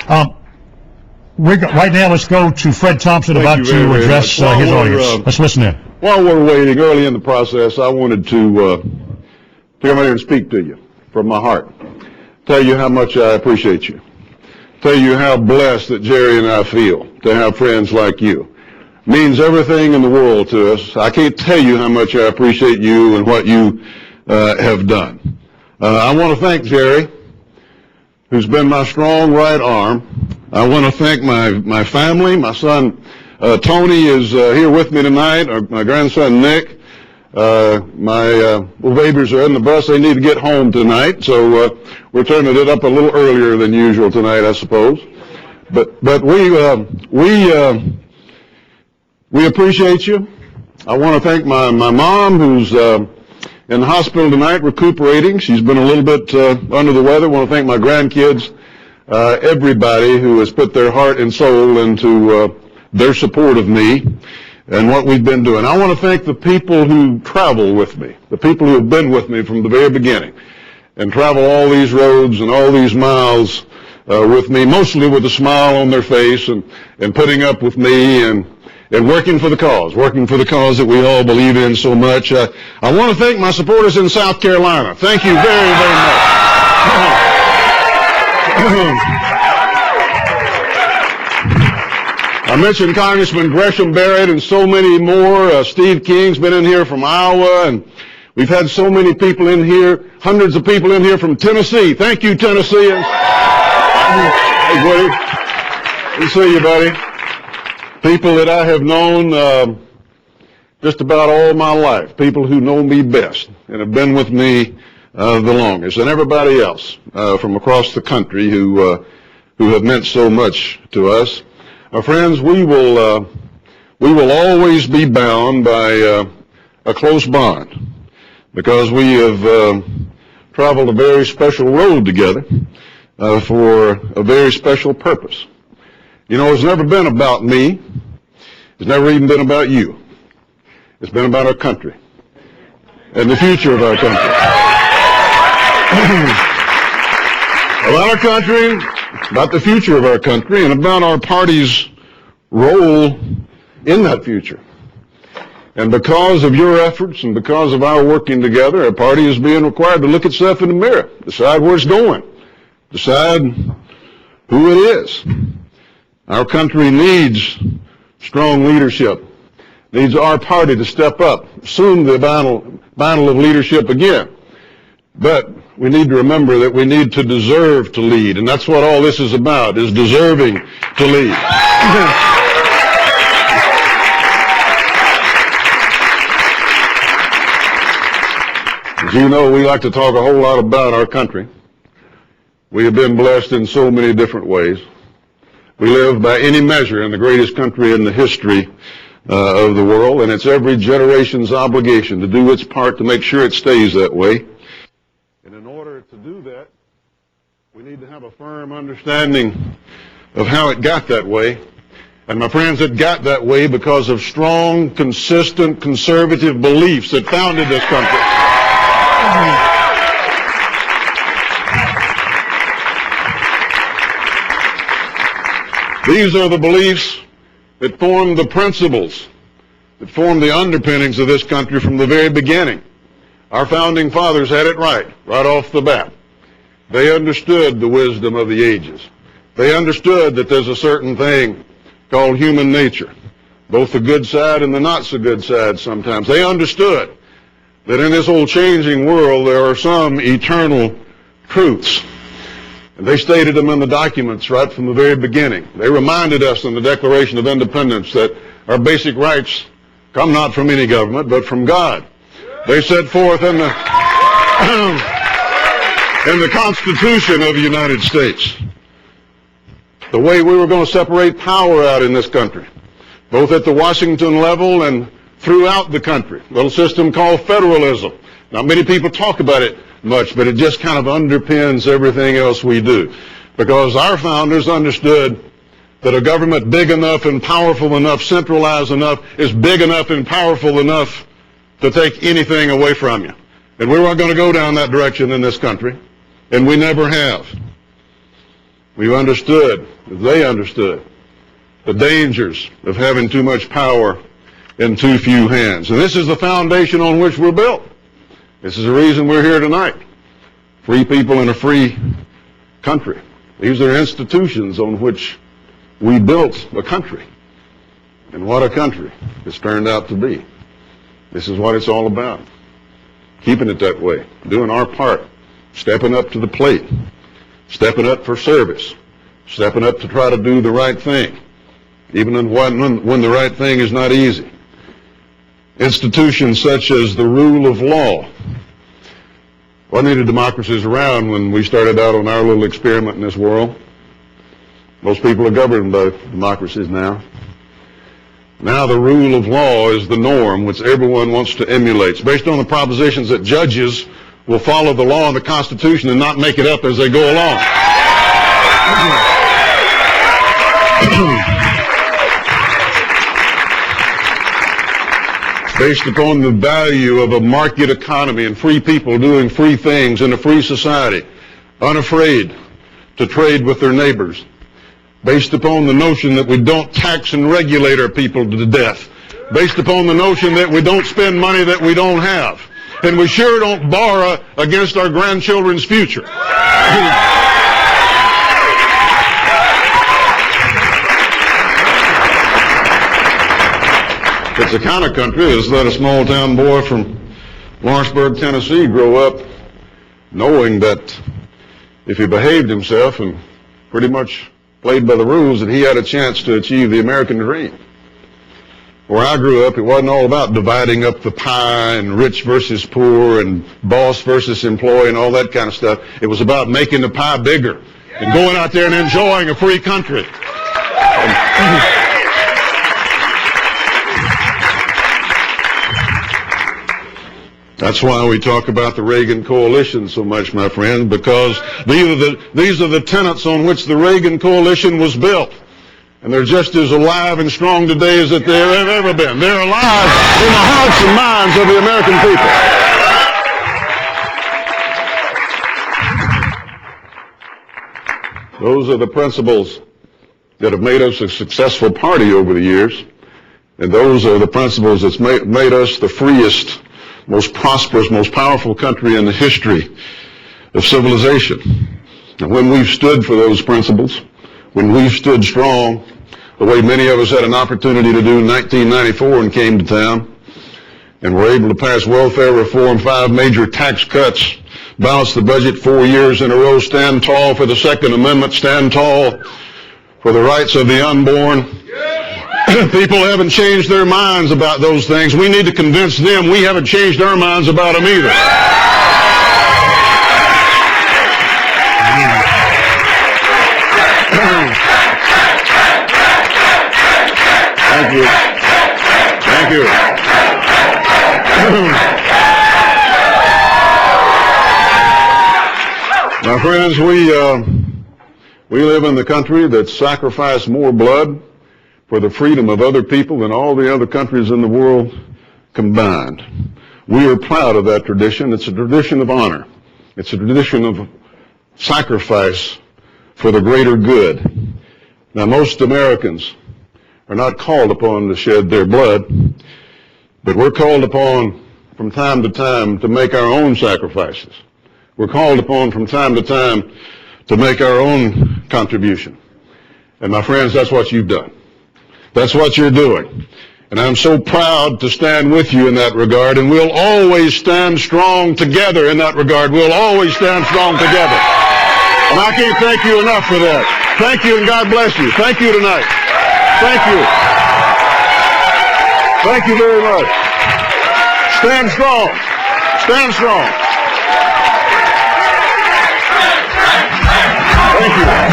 Right now, let's go to Fred Thompson about to address his audience. Let's listen in. While we're waiting, early in the process, I wanted to come here and speak to you from my heart. Tell you how much I appreciate you. Tell you how blessed that Jerry and I feel to have friends like you. Means everything in the world to us. I can't tell you how much I appreciate you and what you have done. I want to thank Jerry, who's been my strong right arm. I want to thank my family. My son Tony is here with me tonight. My grandson Nick. My little babies are in the bus. They need to get home tonight, so we're turning it up a little earlier than usual tonight, I suppose. But we appreciate you. I want to thank my mom, who's in the hospital tonight recuperating. She's been a little bit under the weather. I want to thank my grandkids, everybody who has put their heart and soul into their support of me and what we've been doing. I want to thank the people who travel with me, the people who have been with me from the very beginning and travel all these roads and all these miles with me, mostly with a smile on their face and putting up with me and working for the cause that we all believe in so much. I want to thank my supporters in South Carolina. Thank you very, very much. I mentioned Congressman Gresham Barrett and so many more. Steve King's been in here from Iowa, and we've had so many people in here, hundreds of people in here from Tennessee. Thank you, Tennesseans. Hey, buddy. Good to see you, buddy. People that I have known just about all my life, people who know me best and have been with me the longest, and everybody else from across the country who have meant so much to us. Friends, we will always be bound by a close bond because we have traveled a very special road together for a very special purpose. You know, it's never been about me. It's never even been about you. It's been about our country and the future of our country. About our country, about the future of our country, and about our party's role in that future. And because of your efforts and because of our working together, our party is being required to look itself in the mirror, decide where it's going, decide who it is. Our country needs strong leadership, needs our party to step up, assume the battle of leadership again. But we need to remember that we need to deserve to lead, and that's what all this is about, is deserving to lead. As you know, we like to talk a whole lot about our country. We have been blessed in so many different ways. We live by any measure in the greatest country in the history of the world, and it's every generation's obligation to do its part to make sure it stays that way. And in order to do that, we need to have a firm understanding of how it got that way. And my friends, it got that way because of strong, consistent, conservative beliefs that founded this country. These are the beliefs that form the principles, that form the underpinnings of this country from the very beginning. Our founding fathers had it right off the bat. They understood the wisdom of the ages. They understood that there's a certain thing called human nature, both the good side and the not so good side sometimes. They understood that in this old changing world there are some eternal truths. And they stated them in the documents right from the very beginning. They reminded us in the Declaration of Independence that our basic rights come not from any government, but from God. They set forth in the Constitution of the United States the way we were going to separate power out in this country, both at the Washington level and throughout the country. A little system called federalism. Not many people talk about it much, but it just kind of underpins everything else we do. Because our founders understood that a government big enough and powerful enough, centralized enough, is big enough and powerful enough to take anything away from you. And we weren't going to go down that direction in this country, and we never have. We've understood, they understood, the dangers of having too much power in too few hands. And this is the foundation on which we're built. This is the reason we're here tonight. Free people in a free country. These are institutions on which we built a country. And what a country it's turned out to be. This is what it's all about. Keeping it that way. Doing our part. Stepping up to the plate. Stepping up for service. Stepping up to try to do the right thing. Even when the right thing is not easy. Institutions such as the rule of law. Wasn't any democracies around when we started out on our little experiment in this world. Most people are governed by democracies now. Now the rule of law is the norm which everyone wants to emulate. It's based on the propositions that judges will follow the law and the Constitution and not make it up as they go along. Based upon the value of a market economy and free people doing free things in a free society, unafraid to trade with their neighbors. Based upon the notion that we don't tax and regulate our people to death. Based upon the notion that we don't spend money that we don't have. And we sure don't borrow against our grandchildren's future. It's the kind of country that's let a small town boy from Lawrenceburg, Tennessee grow up knowing that if he behaved himself and pretty much played by the rules, that he had a chance to achieve the American dream. Where I grew up, it wasn't all about dividing up the pie and rich versus poor and boss versus employee and all that kind of stuff. It was about making the pie bigger and going out there and enjoying a free country. That's why we talk about the Reagan Coalition so much, my friend, because these are the tenets on which the Reagan Coalition was built. And they're just as alive and strong today as that they have ever been. They're alive in the hearts and minds of the American people. Those are the principles that have made us a successful party over the years. And those are the principles that's made us the freest, most prosperous, most powerful country in the history of civilization. And when we've stood for those principles, when we've stood strong, the way many of us had an opportunity to do in 1994 and came to town, and were able to pass welfare reform, 5 major tax cuts, balance the budget 4 years in a row, stand tall for the Second Amendment, stand tall for the rights of the unborn. People haven't changed their minds about those things. We need to convince them we haven't changed our minds about them either. Thank you. Thank you. My friends, we live in the country that sacrificed more blood for the freedom of other people than all the other countries in the world combined. We are proud of that tradition. It's a tradition of honor. It's a tradition of sacrifice for the greater good. Now, most Americans are not called upon to shed their blood, but we're called upon from time to time to make our own sacrifices. We're called upon from time to time to make our own contribution. And my friends, that's what you've done. That's what you're doing. And I'm so proud to stand with you in that regard, and we'll always stand strong together in that regard. We'll always stand strong together. And I can't thank you enough for that. Thank you, and God bless you. Thank you tonight. Thank you. Thank you very much. Stand strong. Stand strong. Thank you.